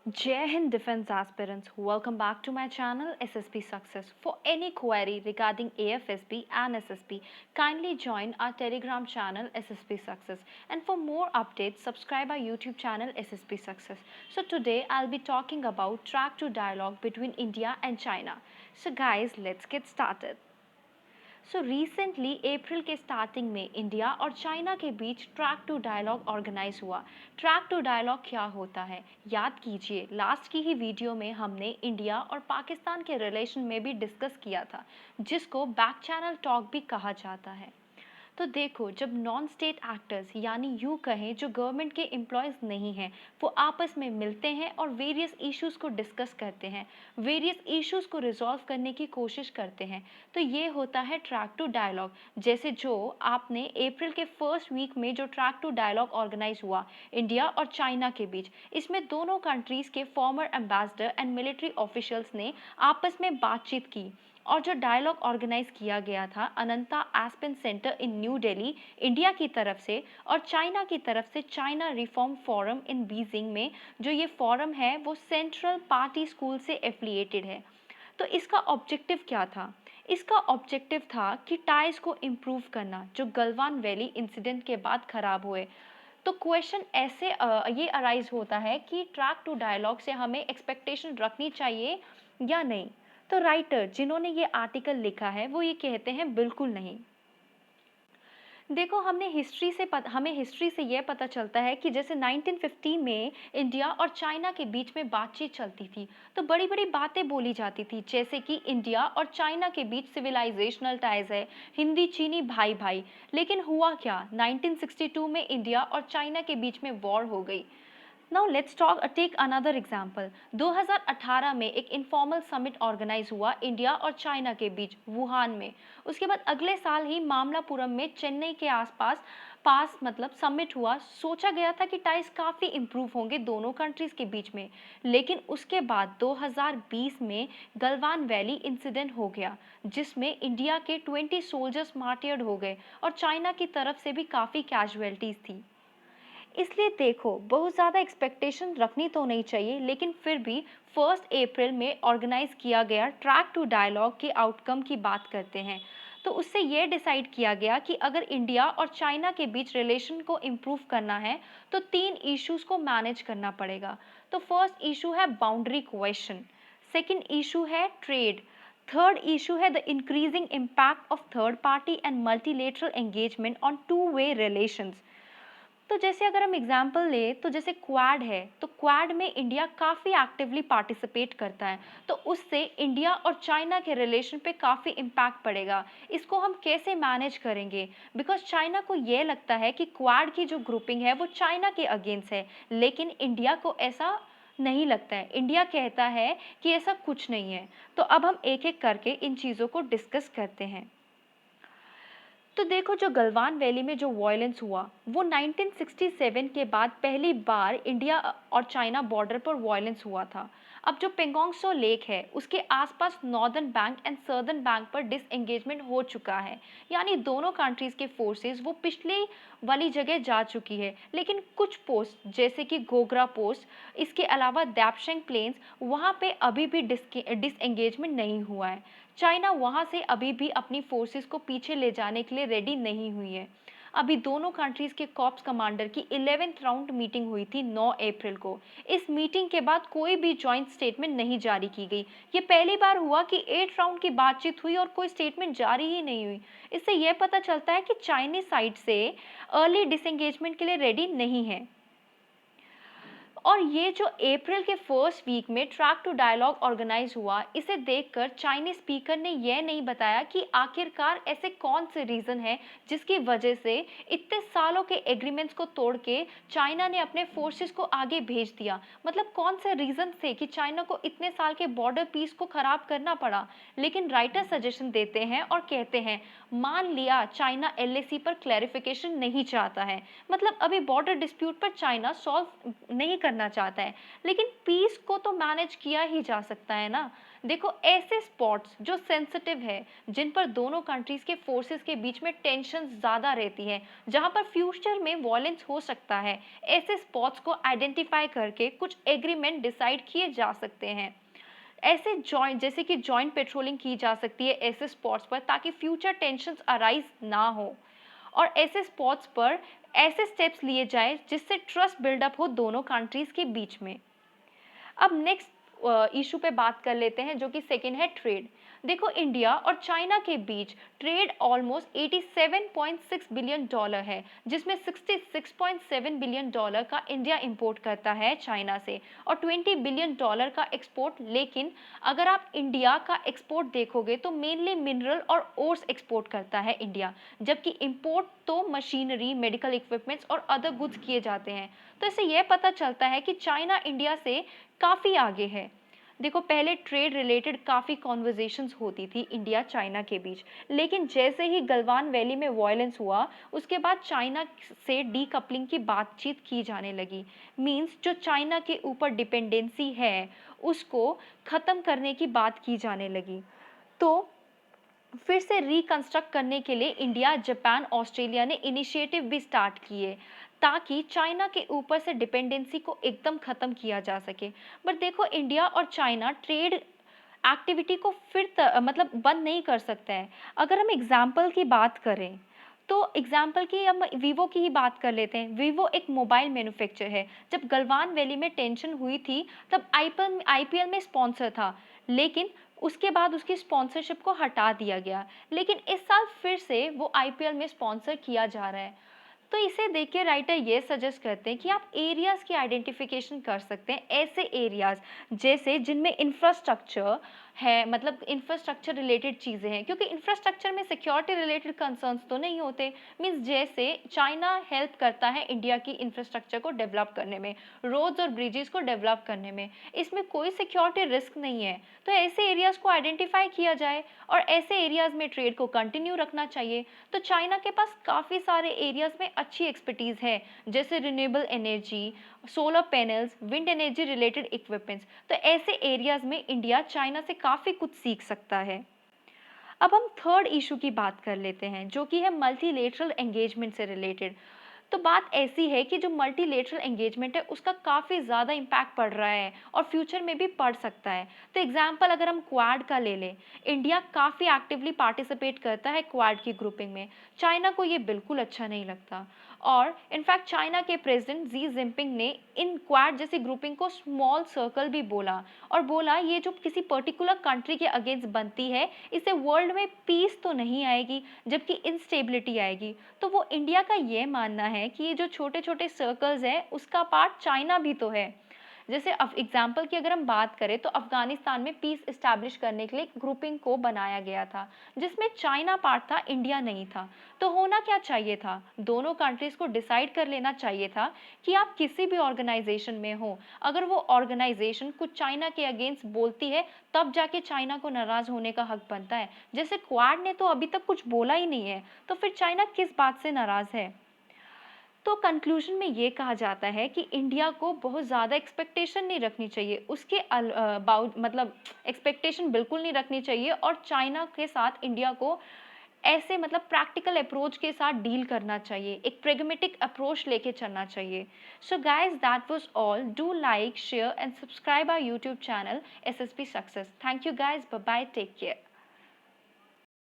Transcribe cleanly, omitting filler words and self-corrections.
Jai Hind Defense Aspirants, welcome back to my channel SSP Success. For any query regarding AFSP and SSP, kindly join our Telegram channel SSP Success. And for more updates, subscribe our YouTube channel SSP Success. So today I'll be talking about track 2 dialogue between India and China. So guys, let's get started. So recently April के starting में India और China के बीच track two dialogue organise हुआ। Track two dialogue क्या होता है, याद कीजिए लास्ट की ही वीडियो में हमने इंडिया और पाकिस्तान के रिलेशन में भी डिस्कस किया था, जिसको बैक चैनल टॉक भी कहा जाता है। तो देखो, जब नॉन स्टेट एक्टर्स यानी यूँ कहें जो गवर्नमेंट के एम्प्लॉयज़ नहीं हैं, वो आपस में मिलते हैं और वेरियस इश्यूज़ को डिस्कस करते हैं, वेरियस इश्यूज़ को रिजॉल्व करने की कोशिश करते हैं, तो ये होता है ट्रैक टू डायलॉग। जैसे जो आपने अप्रैल के फर्स्ट वीक में जो ट्रैक टू डायलॉग ऑर्गेनाइज हुआ इंडिया और चाइना के बीच, इसमें दोनों कंट्रीज़ के farmer ambassador and military officials ने आपस में बातचीत की। और जो डायलॉग ऑर्गेनाइज किया गया था अनंता एस्पेन सेंटर इन न्यू दिल्ली इंडिया की तरफ से और चाइना की तरफ से China reform forum in Beijing में, जो ये फोरम है वो सेंट्रल पार्टी स्कूल से एफिलिएटेड है। तो इसका ऑब्जेक्टिव क्या था? इसका ऑब्जेक्टिव था कि टाइज को इम्प्रूव करना जो गलवान वैली इंसिडेंट के बाद खराब हुए। तो क्वेश्चन ऐसे ये अराइज होता है कि ट्रैक टू डायलॉग से हमें एक्सपेक्टेशन रखनी चाहिए या नहीं। तो राइटर जिन्होंने ये आर्टिकल लिखा है वो ये कहते हैं बिल्कुल नहीं। देखो, हमें हिस्ट्री से ये पता चलता है कि जैसे 1950 में इंडिया और चाइना के बीच में बातचीत चलती थी, तो बड़ी बड़ी बातें बोली जाती थी, जैसे कि इंडिया और चाइना के बीच सिविलाइजेशनल टाइज है, हिंदी चीनी भाई भाई। लेकिन हुआ क्या, 1962 में इंडिया और चाइना के बीच में वॉर हो गई। Now let's take another example. 2018 में एक इनफॉर्मल समिट ऑर्गेनाइज हुआ इंडिया और चाइना के बीच वुहान में। उसके बाद अगले साल ही मामलापुरम में चेन्नई के आसपास पास मतलब समिट हुआ। सोचा गया था कि टाइज काफ़ी इम्प्रूव होंगे दोनों कंट्रीज़ के बीच में, लेकिन उसके बाद 2020 में गलवान वैली इंसिडेंट हो गया, जिसमें इंडिया के 20 सोल्जर्स मार्टियर्ड हो गए और चाइना की तरफ से भी काफ़ी कैजुअलिटीज़ थी। इसलिए देखो, बहुत ज़्यादा एक्सपेक्टेशन रखनी तो नहीं चाहिए, लेकिन फिर भी फर्स्ट अप्रैल में ऑर्गेनाइज किया गया ट्रैक टू डायलॉग के आउटकम की बात करते हैं। तो उससे ये डिसाइड किया गया कि अगर इंडिया और चाइना के बीच रिलेशन को इम्प्रूव करना है तो 3 इश्यूज़ को मैनेज करना पड़ेगा। तो फर्स्ट इशू है बाउंड्री क्वेश्चन, सेकंड इशू है ट्रेड, थर्ड इशू है the increasing impact of third party and multilateral engagement on two way relations. तो जैसे अगर हम एग्जांपल लें तो जैसे क्वाड है, तो क्वाड में इंडिया काफ़ी एक्टिवली पार्टिसिपेट करता है, तो उससे इंडिया और चाइना के रिलेशन पे काफ़ी इम्पैक्ट पड़ेगा। इसको हम कैसे मैनेज करेंगे? बिकॉज चाइना को ये लगता है कि क्वाड की जो ग्रुपिंग है वो चाइना के अगेंस्ट है, लेकिन इंडिया को ऐसा नहीं लगता है। इंडिया कहता है कि ऐसा कुछ नहीं है। तो अब हम एक एक करके इन चीज़ों को डिस्कस करते हैं। तो देखो, जो गलवान वैली में जो वायलेंस हुआ वो 1967 के बाद पहली बार इंडिया और चाइना बॉर्डर पर वायलेंस हुआ था। अब जो पेंगोंग सो लेक है उसके आसपास northern bank and southern bank पर डिसएंगेजमेंट हो चुका है, यानी दोनों कंट्रीज के फोर्सेस वो पिछली वाली जगह जा चुकी है। लेकिन कुछ पोस्ट जैसे कि गोगरा पोस्ट, इसके अलावा दैप्शेंग प्लेन्स, वहाँ पे अभी भी डिसएंगेजमेंट नहीं हुआ है। चाइना वहां से अभी भी अपनी फोर्सेस को पीछे ले जाने के लिए रेडी नहीं हुई है। अभी दोनों कंट्रीज के कॉर्प्स कमांडर की 11th राउंड मीटिंग हुई थी 9 अप्रैल को। इस मीटिंग के बाद कोई भी जॉइंट स्टेटमेंट नहीं जारी की गई। ये पहली बार हुआ कि 8 राउंड की बातचीत हुई और कोई स्टेटमेंट जारी ही नहीं हुई। इससे यह पता चलता है कि चाइनीज साइड से अर्ली डिसएंगेजमेंट के लिए रेडी नहीं है। और ये जो अप्रैल के फर्स्ट वीक में ट्रैक टू डायलॉग ऑर्गेनाइज हुआ, इसे देखकर चाइनीज स्पीकर ने यह नहीं बताया कि आखिरकार ऐसे कौन से रीजन है जिसकी वजह से इतने सालों के एग्रीमेंट्स को तोड़ के चाइना ने अपने फोर्सेस को आगे भेज दिया। मतलब कौन से रीजन थे कि चाइना को इतने साल के बॉर्डर पीस को खराब करना पड़ा। लेकिन राइटर सजेशन देते हैं और कहते हैं, मान लिया चाइना एलएसी पर क्लैरिफिकेशन नहीं चाहता है, मतलब अभी बॉर्डर डिस्प्यूट पर चाइना सॉल्व नहीं करना करना चाहता है, लेकिन पीस को तो मैनेज किया ही जा सकता है ना। देखो, ऐसे स्पॉट्स जो सेंसिटिव है, जिन पर दोनों कंट्रीज के फोर्सेस के बीच में टेंशन ज्यादा रहती है, जहां पर फ्यूचर में वॉयलेंस हो सकता है, ऐसे स्पॉट्स को आइडेंटिफाई करके कुछ एग्रीमेंट डिसाइड किए जा सकते हैं। ऐसे जॉइंट जैसे कि जॉइंट पेट्रोलिंग की जा सकती है ऐसे स्पॉट्स पर, ताकि फ्यूचर टेंशंस अराइज ना हो। और ऐसे स्पॉट्स पर ऐसे स्टेप्स लिए जाए जिससे ट्रस्ट बिल्डअप हो दोनों कंट्रीज के बीच में। अब नेक्स्ट इशू पे बात कर लेते हैं, जो कि सेकेंड है ट्रेड। देखो, इंडिया और चाइना के बीच ट्रेड ऑलमोस्ट $87.6 बिलियन है, जिसमें $66.7 बिलियन का इंडिया इंपोर्ट करता है चाइना से और $20 बिलियन का एक्सपोर्ट। लेकिन अगर आप इंडिया का एक्सपोर्ट देखोगे तो मेनली मिनरल और ओर्स एक्सपोर्ट करता है इंडिया, जबकि इंपोर्ट तो मशीनरी, मेडिकल इक्विपमेंट्स और अदर गुड्स किए जाते हैं। तो इससे यह पता चलता है कि चाइना इंडिया से काफ़ी आगे है। देखो, पहले ट्रेड रिलेटेड काफ़ी कॉन्वर्जेशंस होती थी इंडिया चाइना के बीच, लेकिन जैसे ही गलवान वैली में वायलेंस हुआ, उसके बाद चाइना से डीकपलिंग की बातचीत की जाने लगी। मींस जो चाइना के ऊपर डिपेंडेंसी है उसको ख़त्म करने की बात की जाने लगी। तो फिर से रिकंस्ट्रक्ट करने के लिए इंडिया, जापान, ऑस्ट्रेलिया ने इनिशिएटिव भी स्टार्ट किए, ताकि चाइना के ऊपर से डिपेंडेंसी को एकदम ख़त्म किया जा सके। बट देखो, इंडिया और चाइना ट्रेड एक्टिविटी को मतलब बंद नहीं कर सकते हैं। अगर हम एग्जाम्पल की बात करें तो एग्जाम्पल की हम वीवो की ही बात कर लेते हैं। वीवो एक मोबाइल मैन्युफैक्चर है। जब गलवान वैली में टेंशन हुई थी तब आईपीएल में स्पॉन्सर था, लेकिन उसके बाद उसकी स्पॉन्सरशिप को हटा दिया गया। लेकिन इस साल फिर से वो आईपीएल में स्पॉन्सर किया जा रहा है। तो इसे देख के राइटर ये सजेस्ट करते हैं कि आप एरियाज़ की आइडेंटिफिकेशन कर सकते हैं, ऐसे एरियाज़ जैसे जिनमें इंफ्रास्ट्रक्चर है, मतलब इंफ्रास्ट्रक्चर रिलेटेड चीज़ें हैं, क्योंकि इंफ्रास्ट्रक्चर में सिक्योरिटी रिलेटेड कंसर्न्स तो नहीं होते। मीन्स जैसे चाइना हेल्प करता है इंडिया की इंफ्रास्ट्रक्चर को डेवलप करने में, रोड्स और ब्रिजेस को डेवलप करने में, इसमें कोई सिक्योरिटी रिस्क नहीं है। तो ऐसे एरियाज़ को आइडेंटिफाई किया जाए और ऐसे एरियाज़ में ट्रेड को कंटिन्यू रखना चाहिए। तो चाइना के पास काफ़ी सारे एरियाज़ में अच्छी एक्सपर्टीज़ है, जैसे renewable energy, solar panels, wind energy related equipments. तो ऐसे एरियाज़ में इंडिया चाइना से काफ़ी कुछ सीख सकता है। अब हम थर्ड इशू की बात कर लेते हैं, जो कि है मल्टीलेटरल एंगेजमेंट से रिलेटेड। तो बात ऐसी है कि जो मल्टीलेटरल एंगेजमेंट है उसका काफ़ी ज़्यादा इम्पैक्ट पड़ रहा है और फ्यूचर में भी पड़ सकता है। तो एग्जाम्पल अगर हम क्वाड का ले लें, इंडिया काफ़ी एक्टिवली पार्टिसिपेट करता है क्वाड की ग्रुपिंग में। चाइना को ये बिल्कुल अच्छा नहीं लगता और इनफैक्ट चाइना के प्रेसिडेंट जी जिनपिंग ने इन क्वाड जैसी ग्रुपिंग को स्मॉल सर्कल भी बोला, और बोला ये जो किसी पर्टिकुलर कंट्री के अगेंस्ट बनती है, इससे वर्ल्ड में पीस तो नहीं आएगी जबकि इंस्टेबिलिटी आएगी। तो वो इंडिया का ये मानना है कि ये जो छोटे छोटे सर्कल्स हैं उसका पार्ट चाइना भी तो है। जैसे एग्जाम्पल की अगर हम बात करें तो अफगानिस्तान में पीस इस्टेब्लिश करने के लिए ग्रुपिंग को बनाया गया था, जिसमें चाइना पार्ट था, इंडिया नहीं था। तो होना क्या चाहिए था, दोनों कंट्रीज को डिसाइड कर लेना चाहिए था कि आप किसी भी ऑर्गेनाइजेशन में हो, अगर वो ऑर्गेनाइजेशन कुछ चाइना के अगेंस्ट बोलती है तब जाके चाइना को नाराज होने का हक बनता है। जैसे क्वाड ने तो अभी तक कुछ बोला ही नहीं है, तो फिर चाइना किस बात से नाराज है। तो कंक्लूजन में ये कहा जाता है कि इंडिया को बहुत ज़्यादा एक्सपेक्टेशन नहीं रखनी चाहिए, उसके अबाउट मतलब एक्सपेक्टेशन बिल्कुल नहीं रखनी चाहिए, और चाइना के साथ इंडिया को ऐसे मतलब प्रैक्टिकल अप्रोच के साथ डील करना चाहिए, एक प्रेगमेटिक अप्रोच लेके चलना चाहिए। So guys, that was all. Do like, share and subscribe our YouTube channel SSP success. Thank you guys, bye bye, take care.